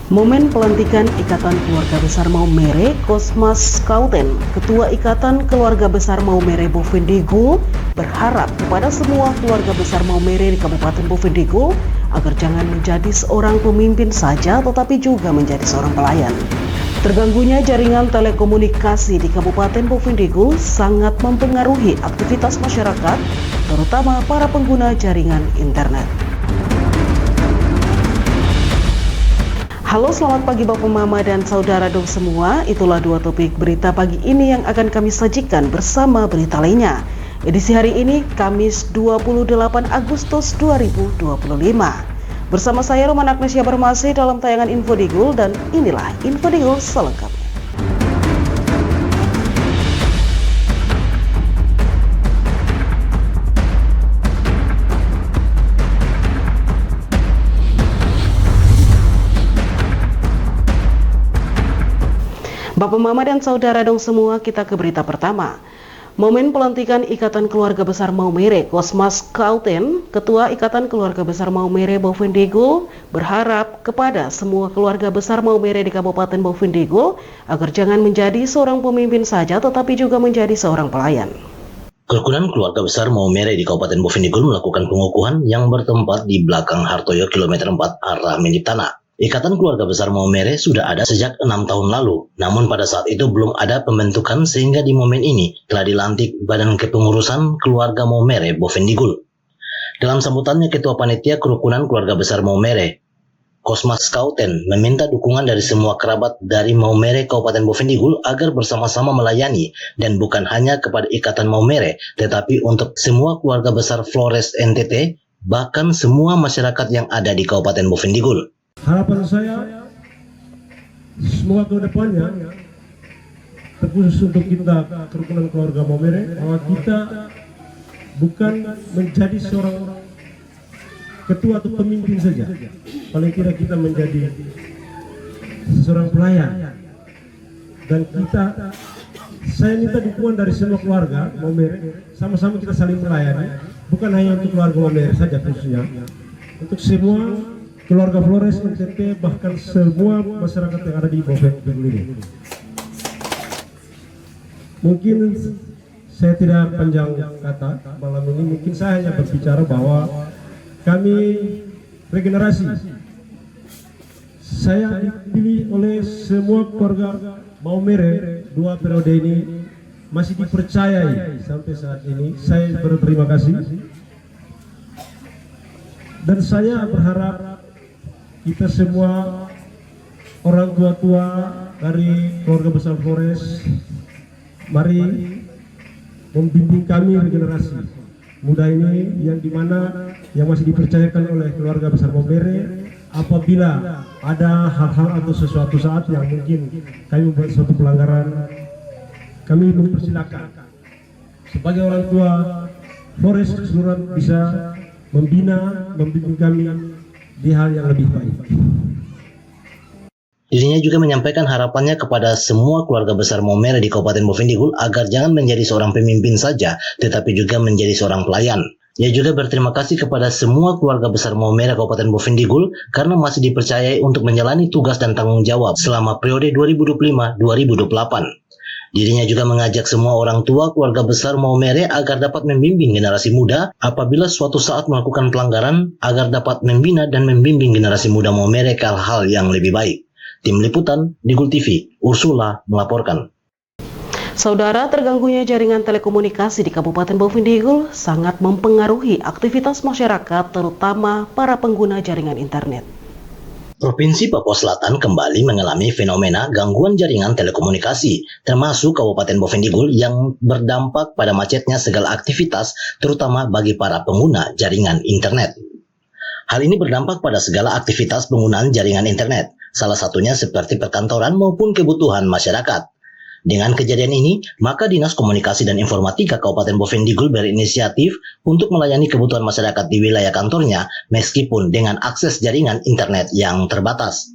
Momen pelantikan Ikatan Keluarga Besar Maumere, Kosmas Klaten, Ketua Ikatan Keluarga Besar Maumere Bovendigul, berharap kepada semua keluarga besar Maumere di Kabupaten Bovendigul agar jangan menjadi seorang pemimpin saja tetapi juga menjadi seorang pelayan. Terganggunya jaringan telekomunikasi di Kabupaten Bovendigul sangat mempengaruhi aktivitas masyarakat, terutama para pengguna jaringan internet. Halo, selamat pagi Bapak Mama dan Saudara dong semua. Itulah dua topik berita pagi ini yang akan kami sajikan bersama berita lainnya. Edisi hari ini Kamis 28 Agustus 2025. Bersama saya Roman Agnesia Barmasi dalam tayangan Info Digul, dan inilah Info Digul selengkapnya. Bapak Mama dan Saudara dong semua, kita ke berita pertama. Momen pelantikan Ikatan Keluarga Besar Maumere, Kosmas Klaten, Ketua Ikatan Keluarga Besar Maumere Bovendigul, berharap kepada semua keluarga besar Maumere di Kabupaten Bovendigul agar jangan menjadi seorang pemimpin saja tetapi juga menjadi seorang pelayan. Kerukunan keluarga besar Maumere di Kabupaten Bovendigul melakukan pengukuhan yang bertempat di belakang Hartoyo kilometer 4 arah Menjiptana. Ikatan Keluarga Besar Maumere sudah ada sejak 6 tahun lalu, namun pada saat itu belum ada pembentukan sehingga di momen ini telah dilantik Badan Kepengurusan Keluarga Maumere Bovendigul. Dalam sambutannya, Ketua Panitia Kerukunan Keluarga Besar Maumere, Kosmas Klaten, meminta dukungan dari semua kerabat dari Maumere Kabupaten Bovendigul agar bersama-sama melayani dan bukan hanya kepada Ikatan Maumere, tetapi untuk semua keluarga besar Flores NTT, bahkan semua masyarakat yang ada di Kabupaten Bovendigul. Harapan saya semoga ke depannya, terkhusus untuk kita kerukunan keluarga Maumere, bahwa kita bukan menjadi seorang ketua atau pemimpin saja, paling tidak kita menjadi seorang pelayan. Dan saya minta dukungan dari semua keluarga Maumere, sama-sama kita saling melayani, bukan hanya untuk keluarga Maumere saja khususnya, untuk semua keluarga Flores NTT, bahkan semua masyarakat yang ada di Bovendigul ini. Mungkin saya tidak panjang kata malam ini, mungkin saya hanya berbicara bahwa kami regenerasi. Saya dipilih oleh semua keluarga Maumere 2 periode ini, masih dipercayai sampai saat ini. Saya berterima kasih. Dan saya berharap kita semua orang tua-tua dari keluarga besar Flores, mari membimbing kami regenerasi muda ini yang dimana yang masih dipercayakan oleh keluarga besar Maumere. Apabila ada hal-hal atau sesuatu saat yang mungkin kami membuat suatu pelanggaran, kami mempersilakan sebagai orang tua Flores keseluruhan bisa membimbing kami di hal yang lebih baik. Dirinya juga menyampaikan harapannya kepada semua keluarga besar Maumere di Kabupaten Bovendigul agar jangan menjadi seorang pemimpin saja, tetapi juga menjadi seorang pelayan. Ia juga berterima kasih kepada semua keluarga besar Maumere Kabupaten Bovendigul karena masih dipercayai untuk menjalani tugas dan tanggung jawab selama periode 2025-2028. Dirinya juga mengajak semua orang tua keluarga besar Maumere agar dapat membimbing generasi muda apabila suatu saat melakukan pelanggaran, agar dapat membina dan membimbing generasi muda Maumere ke hal-hal yang lebih baik. Tim Liputan, Digul TV, Ursula melaporkan. Saudara, terganggunya jaringan telekomunikasi di Kabupaten Bovendigul sangat mempengaruhi aktivitas masyarakat, terutama para pengguna jaringan internet. Provinsi Papua Selatan kembali mengalami fenomena gangguan jaringan telekomunikasi, termasuk Kabupaten Bovendigul yang berdampak pada macetnya segala aktivitas, terutama bagi para pengguna jaringan internet. Hal ini berdampak pada segala aktivitas penggunaan jaringan internet, salah satunya seperti perkantoran maupun kebutuhan masyarakat. Dengan kejadian ini, maka Dinas Komunikasi dan Informatika Kabupaten Bovendigul berinisiatif untuk melayani kebutuhan masyarakat di wilayah kantornya meskipun dengan akses jaringan internet yang terbatas.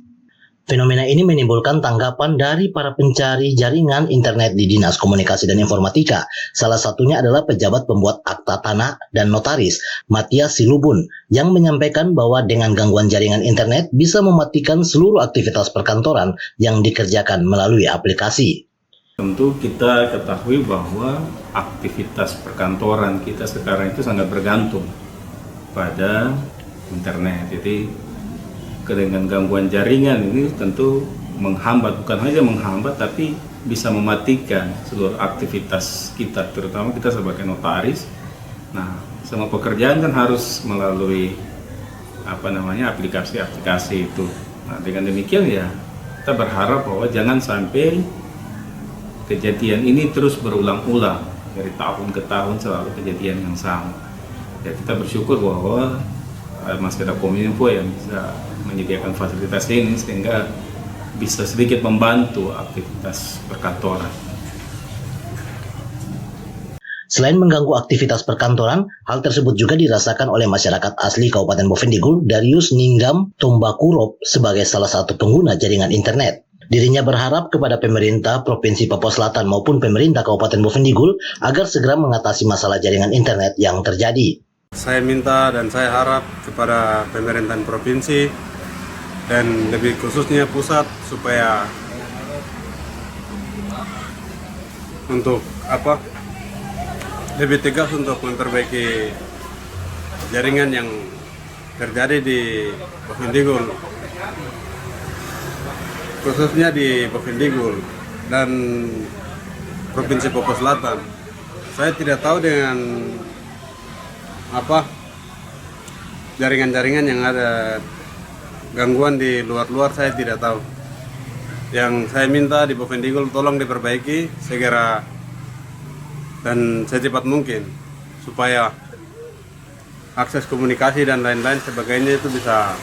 Fenomena ini menimbulkan tanggapan dari para pencari jaringan internet di Dinas Komunikasi dan Informatika. Salah satunya adalah pejabat pembuat akta tanah dan notaris, Matias Silubun, yang menyampaikan bahwa dengan gangguan jaringan internet bisa mematikan seluruh aktivitas perkantoran yang dikerjakan melalui aplikasi. Tentu kita ketahui bahwa aktivitas perkantoran kita sekarang itu sangat bergantung pada internet. Jadi dengan gangguan jaringan ini tentu menghambat, bukan hanya menghambat tapi bisa mematikan seluruh aktivitas kita, terutama kita sebagai notaris. Nah, semua pekerjaan kan harus melalui aplikasi-aplikasi itu. Nah, dengan demikian ya kita berharap bahwa jangan sampai kejadian ini terus berulang-ulang dari tahun ke tahun, selalu kejadian yang sama. Ya, kita bersyukur bahwa masih ada Kominfo yang bisa menyediakan fasilitas ini sehingga bisa sedikit membantu aktivitas perkantoran. Selain mengganggu aktivitas perkantoran, hal tersebut juga dirasakan oleh masyarakat asli Kabupaten Bovendigul, Darius Ninggam Tumbakurop, sebagai salah satu pengguna jaringan internet. Dirinya berharap kepada pemerintah Provinsi Papua Selatan maupun pemerintah Kabupaten Bovendigul agar segera mengatasi masalah jaringan internet yang terjadi. Saya minta dan saya harap kepada pemerintahan provinsi dan lebih khususnya pusat supaya untuk lebih tegas untuk memperbaiki jaringan yang terjadi di Bovendigul, khususnya di Bovendigul dan Provinsi Papua Selatan. Saya tidak tahu dengan jaringan-jaringan yang ada gangguan di luar-luar, saya tidak tahu. Yang saya minta di Bovendigul tolong diperbaiki segera dan secepat mungkin supaya akses komunikasi dan lain-lain sebagainya itu bisa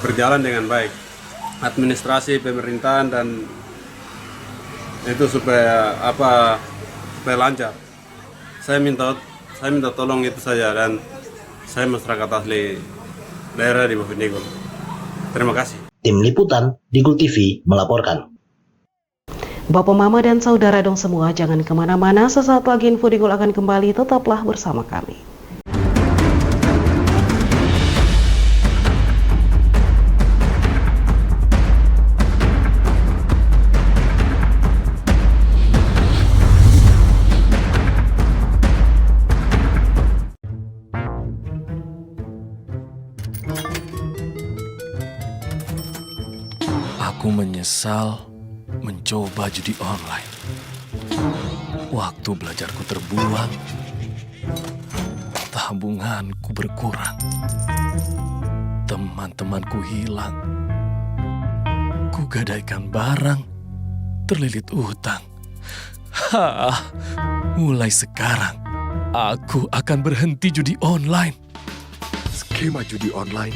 berjalan dengan baik. Administrasi pemerintahan dan itu supaya lancar. Saya minta tolong itu saja, dan saya masyarakat asli daerah di Bovendigul. Terima kasih. Tim Liputan Digul TV melaporkan. Bapak, Mama, dan saudara dong semua, jangan kemana-mana. Sesaat lagi Info Digul akan kembali, tetaplah bersama kami. Aku menyesal mencoba judi online. Waktu belajarku terbuang, tabunganku berkurang, teman-temanku hilang, kugadaikan barang, terlilit utang. Mulai sekarang, aku akan berhenti judi online. Skema judi online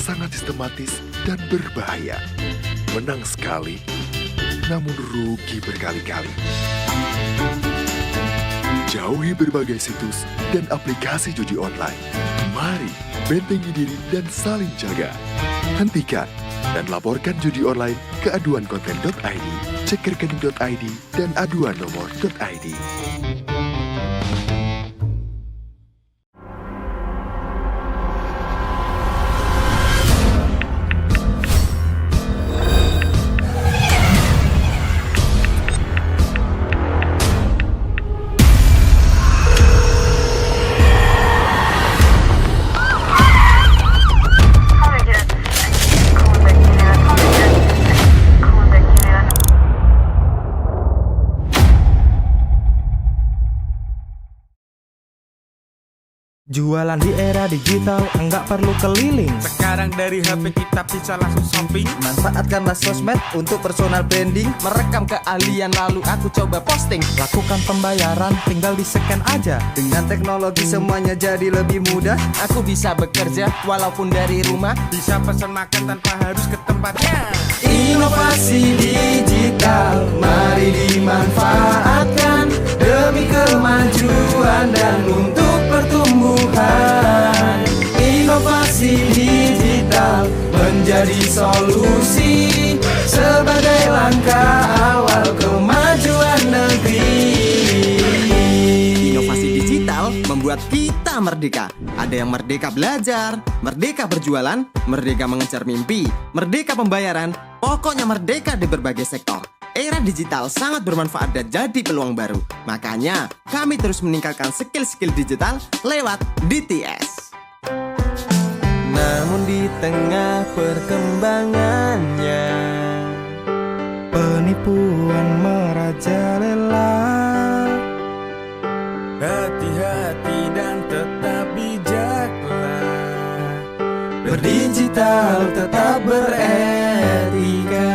sangat sistematis dan berbahaya. Menang sekali, namun rugi berkali-kali. Jauhi berbagai situs dan aplikasi judi online. Mari bentengi diri dan saling jaga. Hentikan dan laporkan judi online ke aduankonten.id, cekerkening.id, dan aduannomor.id. Jualan di era digital, enggak perlu keliling. Sekarang dari HP kita bisa langsung shopping. Manfaatkanlah sosmed untuk personal branding. Merekam keahlian lalu aku coba posting. Lakukan pembayaran, tinggal di-scan aja. Dengan teknologi semuanya jadi lebih mudah. Aku bisa bekerja walaupun dari rumah. Bisa pesan makan tanpa harus ke tempatnya. Inovasi digital, mari dimanfaatkan demi kemajuan dan untuk pertumbuhan. Inovasi digital menjadi solusi merdeka. Ada yang merdeka belajar, merdeka berjualan, merdeka mengejar mimpi, merdeka pembayaran, pokoknya merdeka di berbagai sektor. Era digital sangat bermanfaat dan jadi peluang baru. Makanya, kami terus meningkatkan skill-skill digital lewat DTS. Namun di tengah perkembangannya, penipuan merajalela. Hati-hati dan tetap bijaklah, berdigital tetap beretika.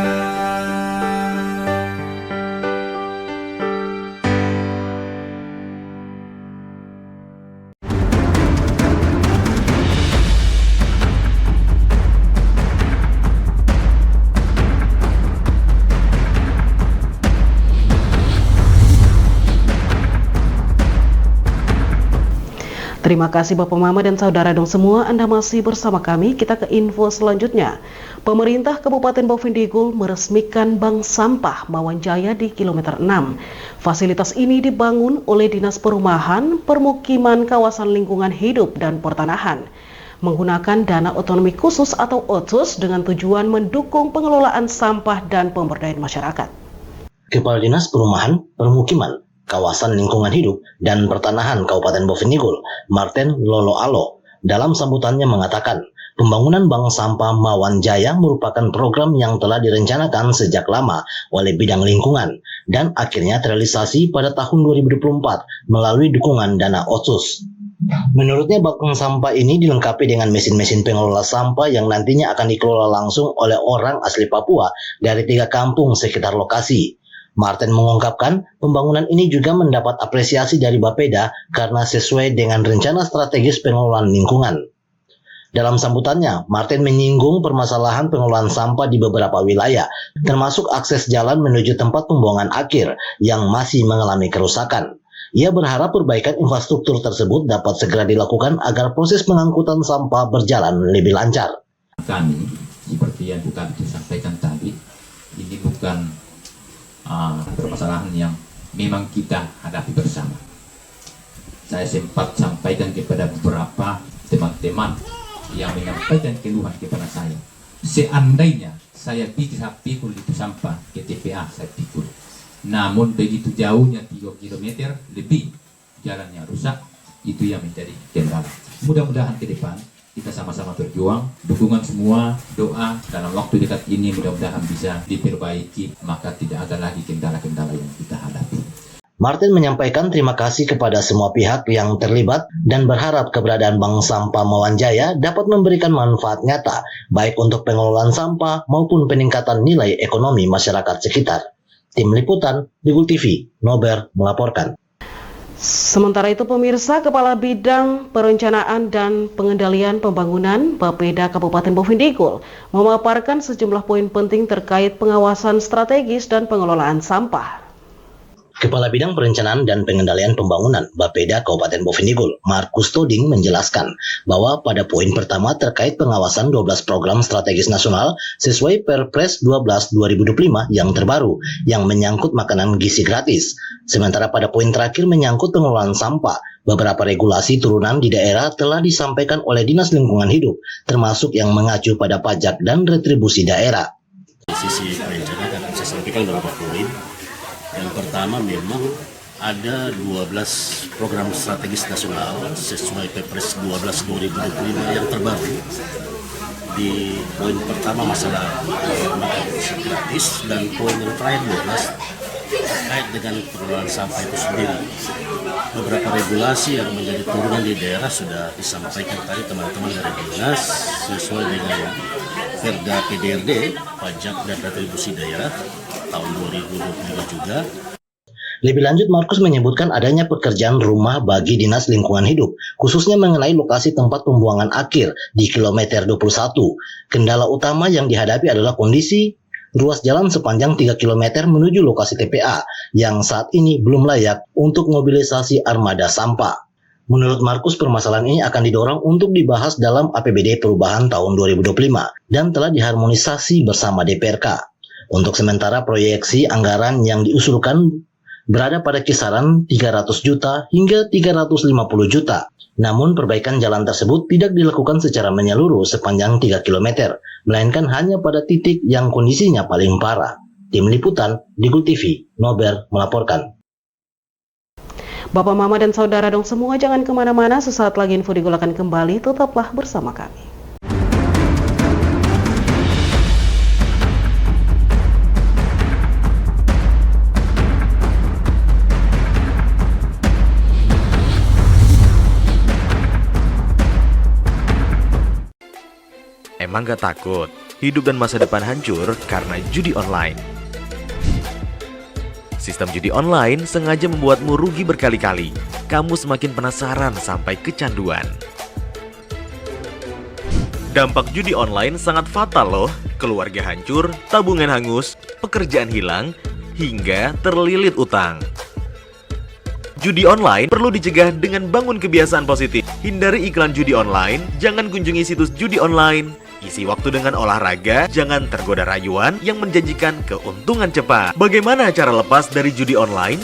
Terima kasih Bapak Mama dan Saudara dong semua, Anda masih bersama kami. Kita ke info selanjutnya. Pemerintah Kabupaten Bovendigul meresmikan bank sampah Mawanjaya di kilometer 6. Fasilitas ini dibangun oleh Dinas Perumahan, Permukiman Kawasan Lingkungan Hidup dan Pertanahan, menggunakan dana otonomi khusus atau OTHUS dengan tujuan mendukung pengelolaan sampah dan pemberdayaan masyarakat. Kepala Dinas Perumahan, Permukiman, Kawasan Lingkungan Hidup dan Pertanahan Kabupaten Bovendigul, Martin Lolo Alo, dalam sambutannya mengatakan, pembangunan bank sampah Mawanjaya merupakan program yang telah direncanakan sejak lama oleh bidang lingkungan dan akhirnya terrealisasi pada tahun 2024 melalui dukungan dana OTHUS. Menurutnya bank sampah ini dilengkapi dengan mesin-mesin pengelola sampah yang nantinya akan dikelola langsung oleh orang asli Papua dari 3 kampung sekitar lokasi. Martin mengungkapkan pembangunan ini juga mendapat apresiasi dari Bapeda karena sesuai dengan rencana strategis pengelolaan lingkungan. Dalam sambutannya, Martin menyinggung permasalahan pengelolaan sampah di beberapa wilayah, termasuk akses jalan menuju tempat pembuangan akhir yang masih mengalami kerusakan. Ia berharap perbaikan infrastruktur tersebut dapat segera dilakukan agar proses pengangkutan sampah berjalan lebih lancar. Kami, seperti yang kami sampaikan tadi, ini bukan permasalahan yang memang kita hadapi bersama. Saya sempat sampaikan kepada beberapa teman-teman yang menyampaikan keluhan kepada saya. Seandainya saya bisa pikul itu sampah ke TPA, saya pikul. Namun begitu jauhnya 3 km lebih jalannya rusak, itu yang menjadi kendala. Mudah-mudahan ke depan kita sama-sama berjuang, dukungan semua, doa dalam waktu dekat ini mudah-mudahan bisa diperbaiki, maka tidak ada lagi kendala-kendala yang kita hadapi. Martin menyampaikan terima kasih kepada semua pihak yang terlibat dan berharap keberadaan bank sampah Mawanjaya dapat memberikan manfaat nyata, baik untuk pengelolaan sampah maupun peningkatan nilai ekonomi masyarakat sekitar. Tim Liputan, Digul TV, Nober melaporkan. Sementara itu pemirsa, Kepala Bidang Perencanaan dan Pengendalian Pembangunan Bapeda Kabupaten Bovendigul memaparkan sejumlah poin penting terkait pengawasan strategis dan pengelolaan sampah. Kepala Bidang Perencanaan dan Pengendalian Pembangunan Bapeda Kabupaten Bovendigul, Markus Toding menjelaskan bahwa pada poin pertama terkait pengawasan 12 program strategis nasional sesuai Perpres 12/2025 yang terbaru yang menyangkut makanan gizi gratis. Sementara pada poin terakhir menyangkut pengelolaan sampah, beberapa regulasi turunan di daerah telah disampaikan oleh Dinas Lingkungan Hidup, termasuk yang mengacu pada pajak dan retribusi daerah. Di sisi perencanaan akan saya sampaikan beberapa poin. Yang pertama memang ada 12 program strategis nasional sesuai Perpres 12/2025 yang terbaru. Di poin pertama masalah makanan gratis dan poin yang terakhir 12 terkait dengan pengelolaan sampah itu sendiri. Beberapa regulasi yang menjadi turunan di daerah sudah disampaikan tadi teman-teman dari dinas sesuai dengan Perda PDRD, pajak dan retribusi daerah tahun 2022 juga. Lebih lanjut, Markus menyebutkan adanya pekerjaan rumah bagi Dinas Lingkungan Hidup, khususnya mengenai lokasi tempat pembuangan akhir di kilometer 21. Kendala utama yang dihadapi adalah kondisi ruas jalan sepanjang 3 km menuju lokasi TPA yang saat ini belum layak untuk mobilisasi armada sampah. Menurut Markus, permasalahan ini akan didorong untuk dibahas dalam APBD perubahan tahun 2025 dan telah diharmonisasi bersama DPRK. Untuk sementara proyeksi anggaran yang diusulkan berada pada kisaran 300 juta hingga 350 juta. Namun perbaikan jalan tersebut tidak dilakukan secara menyeluruh sepanjang 3 km, melainkan hanya pada titik yang kondisinya paling parah. Tim Liputan, Digul TV, Nober melaporkan. Bapak, Mama, dan Saudara dong semua jangan kemana-mana, sesaat lagi info Digul akan kembali, tetaplah bersama kami. Emang gak takut hidup dan masa depan hancur karena judi online? Sistem judi online sengaja membuatmu rugi berkali-kali. Kamu semakin penasaran sampai kecanduan. Dampak judi online sangat fatal loh. Keluarga hancur, tabungan hangus, pekerjaan hilang, hingga terlilit utang. Judi online perlu dicegah dengan bangun kebiasaan positif. Hindari iklan judi online, jangan kunjungi situs judi online. Isi waktu dengan olahraga, jangan tergoda rayuan yang menjanjikan keuntungan cepat. Bagaimana cara lepas dari judi online?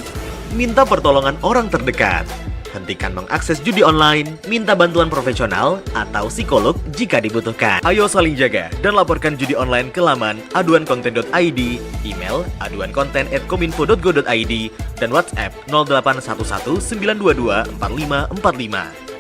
Minta pertolongan orang terdekat. Hentikan mengakses judi online, minta bantuan profesional atau psikolog jika dibutuhkan. Ayo saling jaga dan laporkan judi online ke laman aduankonten.id, email aduankonten@kominfo.go.id, dan WhatsApp 0811 922 4545.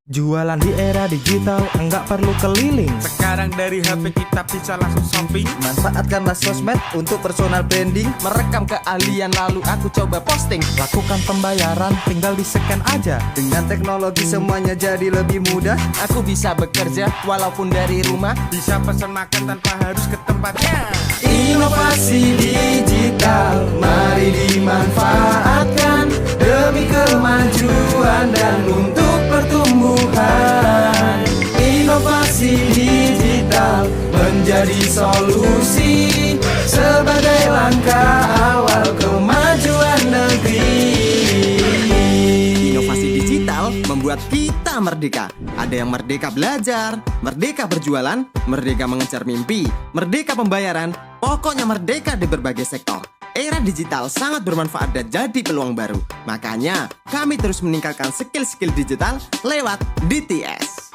Jualan di era digital, enggak perlu keliling. Sekarang dari HP kita bisa langsung shopping. Manfaatkanlah sosmed untuk personal branding. Merekam keahlian lalu aku coba posting. Lakukan pembayaran, tinggal di-scan aja. Dengan teknologi semuanya jadi lebih mudah. Aku bisa bekerja walaupun dari rumah. Bisa pesan makan tanpa harus ke tempatnya. Inovasi digital, mari dimanfaatkan demi kemajuan dan untuk pertumbuhan. Inovasi digital menjadi solusi sebagai langkah awal kemajuan negeri. Inovasi digital membuat kita merdeka. Ada yang merdeka belajar, merdeka berjualan, merdeka mengejar mimpi, merdeka pembayaran, pokoknya merdeka di berbagai sektor. Era digital sangat bermanfaat dan jadi peluang baru. Makanya, kami terus meningkatkan skill-skill digital lewat DTS.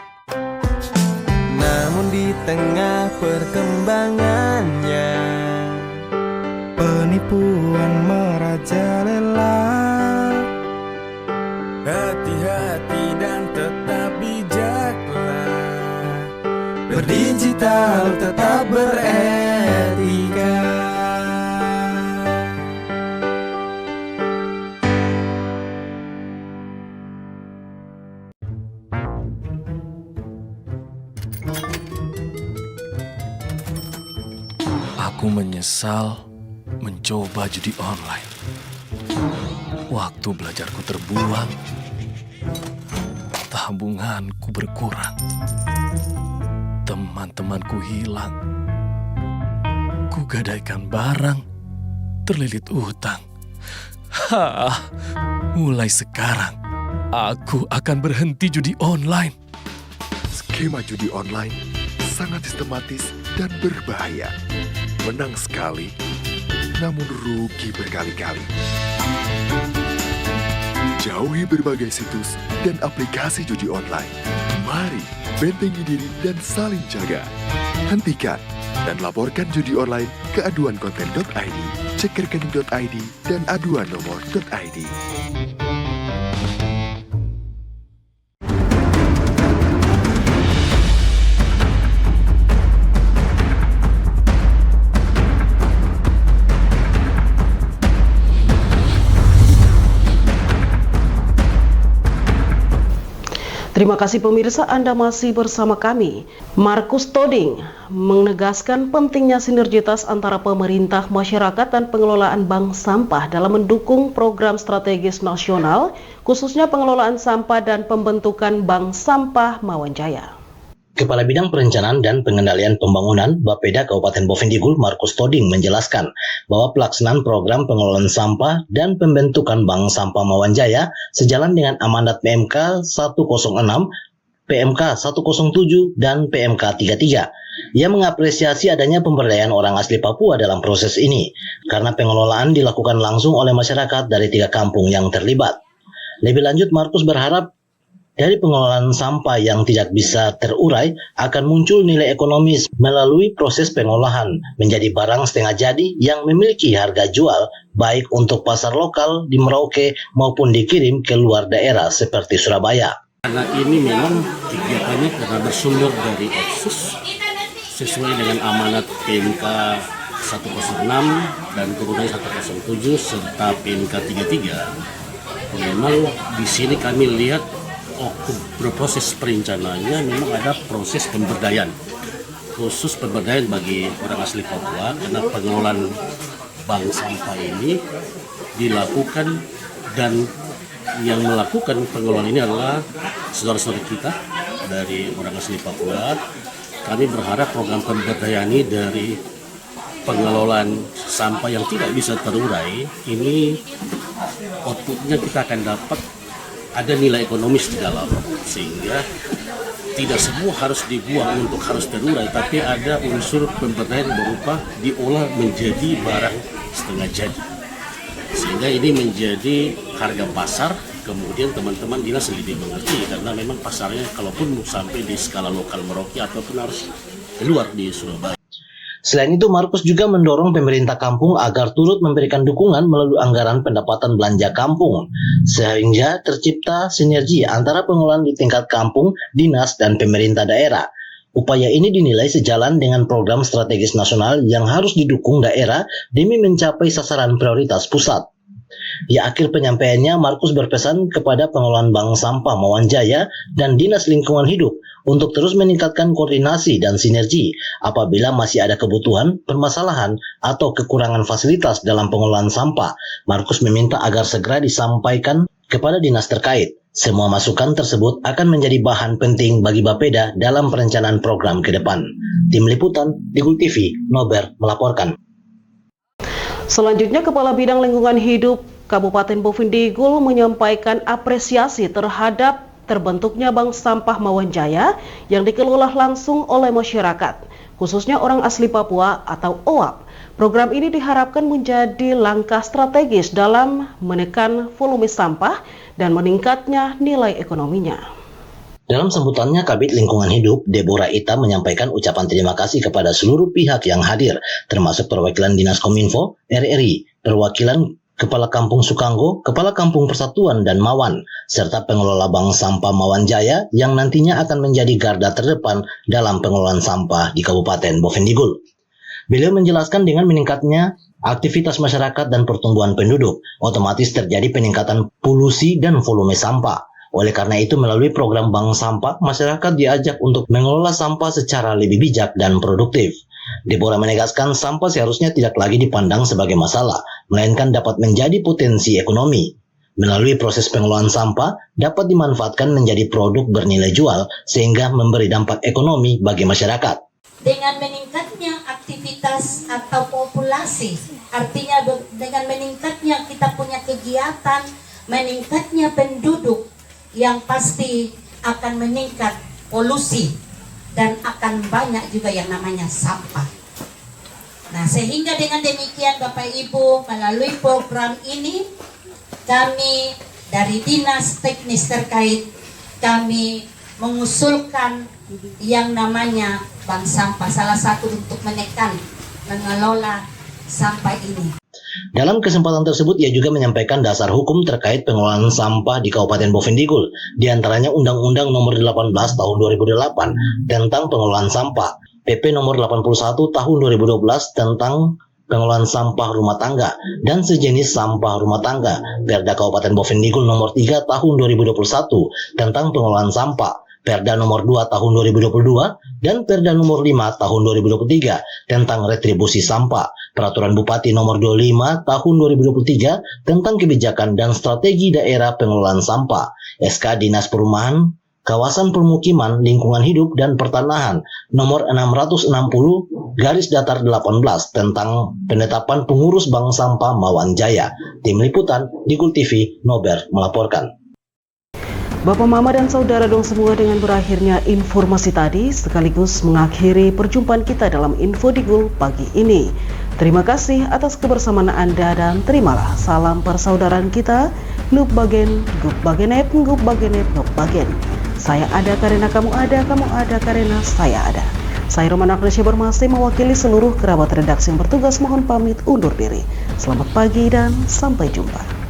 Namun di tengah perkembangannya, penipuan merajalela. Hati-hati dan tetap bijaklah. Berdigital tetap beretika. Aku menyesal mencoba judi online. Waktu belajarku terbuang, tabunganku berkurang, teman-temanku hilang, kugadaikan barang, terlilit utang. Mulai sekarang, aku akan berhenti judi online. Skema judi online sangat sistematis dan berbahaya. Menang sekali, namun rugi berkali-kali. Jauhi berbagai situs dan aplikasi judi online. Mari bentengi diri dan saling jaga. Hentikan dan laporkan judi online ke aduankonten.id, cekerkening.id, dan aduannomor.id. Terima kasih pemirsa, Anda masih bersama kami. Markus Toding menegaskan pentingnya sinergitas antara pemerintah, masyarakat, dan pengelolaan bank sampah dalam mendukung program strategis nasional, khususnya pengelolaan sampah dan pembentukan Bank Sampah Mawanjaya. Kepala Bidang Perencanaan dan Pengendalian Pembangunan Bapeda Kabupaten Bovendigul, Markus Toding, menjelaskan bahwa pelaksanaan program pengelolaan sampah dan pembentukan Bank Sampah Mawanjaya sejalan dengan amanat PMK 106 PMK 107 dan PMK 33. Ia mengapresiasi adanya pemberdayaan orang asli Papua dalam proses ini, karena pengelolaan dilakukan langsung oleh masyarakat dari 3 kampung yang terlibat. Lebih lanjut, Markus berharap dari pengelolaan sampah yang tidak bisa terurai akan muncul nilai ekonomis melalui proses pengolahan menjadi barang setengah jadi yang memiliki harga jual baik untuk pasar lokal di Merauke maupun dikirim ke luar daerah seperti Surabaya. Karena ini memang kegiatannya karena bersumber dari Otsus sesuai dengan amanat PMK 106 dan kemudian 107 serta PMK 33. Memang di sini kami lihat proses perencanaannya memang ada proses pemberdayaan, khusus pemberdayaan bagi orang asli Papua, karena pengelolaan bank sampah ini dilakukan dan yang melakukan pengelolaan ini adalah saudara-saudara kita dari orang asli Papua. Kami berharap program pemberdayaan ini dari pengelolaan sampah yang tidak bisa terurai ini outputnya kita akan dapat ada nilai ekonomis di dalam, sehingga tidak semua harus dibuang untuk harus terurai, tapi ada unsur pemberdayaan berupa diolah menjadi barang setengah jadi, sehingga ini menjadi harga pasar. Kemudian teman-teman dinas lebih mengerti, karena memang pasarnya kalaupun sampai di skala lokal Merauke ataupun harus keluar di Surabaya. Selain itu, Markus juga mendorong pemerintah kampung agar turut memberikan dukungan melalui anggaran pendapatan belanja kampung, sehingga tercipta sinergi antara pengelolaan di tingkat kampung, dinas, dan pemerintah daerah. Upaya ini dinilai sejalan dengan program strategis nasional yang harus didukung daerah demi mencapai sasaran prioritas pusat. Di akhir penyampaiannya, Markus berpesan kepada pengelolaan bank sampah Mawanjaya dan Dinas Lingkungan Hidup untuk terus meningkatkan koordinasi dan sinergi apabila masih ada kebutuhan, permasalahan, atau kekurangan fasilitas dalam pengelolaan sampah. Markus meminta agar segera disampaikan kepada dinas terkait. Semua masukan tersebut akan menjadi bahan penting bagi Bapeda dalam perencanaan program ke depan. Tim Liputan, Digul TV, Nober melaporkan. Selanjutnya, Kepala Bidang Lingkungan Hidup Kabupaten Bovendigul menyampaikan apresiasi terhadap terbentuknya Bank Sampah Mawanjaya yang dikelola langsung oleh masyarakat, khususnya orang asli Papua atau OAP. Program ini diharapkan menjadi langkah strategis dalam menekan volume sampah dan meningkatnya nilai ekonominya. Dalam sambutannya, Kabid Lingkungan Hidup, Deborah Ita menyampaikan ucapan terima kasih kepada seluruh pihak yang hadir, termasuk perwakilan Dinas Kominfo, RRI, perwakilan Kepala Kampung Sukanggo, Kepala Kampung Persatuan dan Mawan, serta pengelola Bank Sampah Mawanjaya yang nantinya akan menjadi garda terdepan dalam pengelolaan sampah di Kabupaten Bovendigul. Beliau menjelaskan dengan meningkatnya aktivitas masyarakat dan pertumbuhan penduduk, otomatis terjadi peningkatan polusi dan volume sampah. Oleh karena itu, melalui program Bank Sampah, masyarakat diajak untuk mengelola sampah secara lebih bijak dan produktif. Deborah menegaskan sampah seharusnya tidak lagi dipandang sebagai masalah, melainkan dapat menjadi potensi ekonomi. Melalui proses pengelolaan sampah, dapat dimanfaatkan menjadi produk bernilai jual, sehingga memberi dampak ekonomi bagi masyarakat. Dengan meningkatnya aktivitas atau populasi, artinya dengan meningkatnya kita punya kegiatan, meningkatnya penduduk, yang pasti akan meningkat polusi dan akan banyak juga yang namanya sampah. Nah, sehingga dengan demikian Bapak Ibu, melalui program ini kami dari Dinas Teknis terkait kami mengusulkan yang namanya bank sampah, salah satu untuk menekan mengelola sampah ini. Dalam kesempatan tersebut, ia juga menyampaikan dasar hukum terkait pengelolaan sampah di Kabupaten Bovendigul, di antaranya Undang-Undang Nomor 18 Tahun 2008 tentang pengelolaan sampah, PP Nomor 81 Tahun 2012 tentang pengelolaan sampah rumah tangga dan sejenis sampah rumah tangga, Perda Kabupaten Bovendigul Nomor 3 Tahun 2021 tentang pengelolaan sampah, Perda Nomor 2 Tahun 2022 dan Perda Nomor 5 Tahun 2023 tentang retribusi sampah, Peraturan Bupati Nomor 25 Tahun 2023 tentang kebijakan dan strategi daerah pengelolaan sampah, SK Dinas Perumahan, Kawasan Permukiman, Lingkungan Hidup dan Pertanahan Nomor 660/18 tentang penetapan pengurus Bank Sampah Mawanjaya. Tim Liputan, Digul TV, Nober melaporkan. Bapak, Mama, dan Saudara dong semua, dengan berakhirnya informasi tadi sekaligus mengakhiri perjumpaan kita dalam Info Digul pagi ini. Terima kasih atas kebersamaan Anda dan terimalah salam persaudaraan kita. Nup bagen, gup bagenep, gup bagenep, gup bagen. Saya ada karena kamu ada karena saya ada. Saya Roman Agnesya Bermasi mewakili seluruh kerabat redaksi yang bertugas mohon pamit undur diri. Selamat pagi dan sampai jumpa.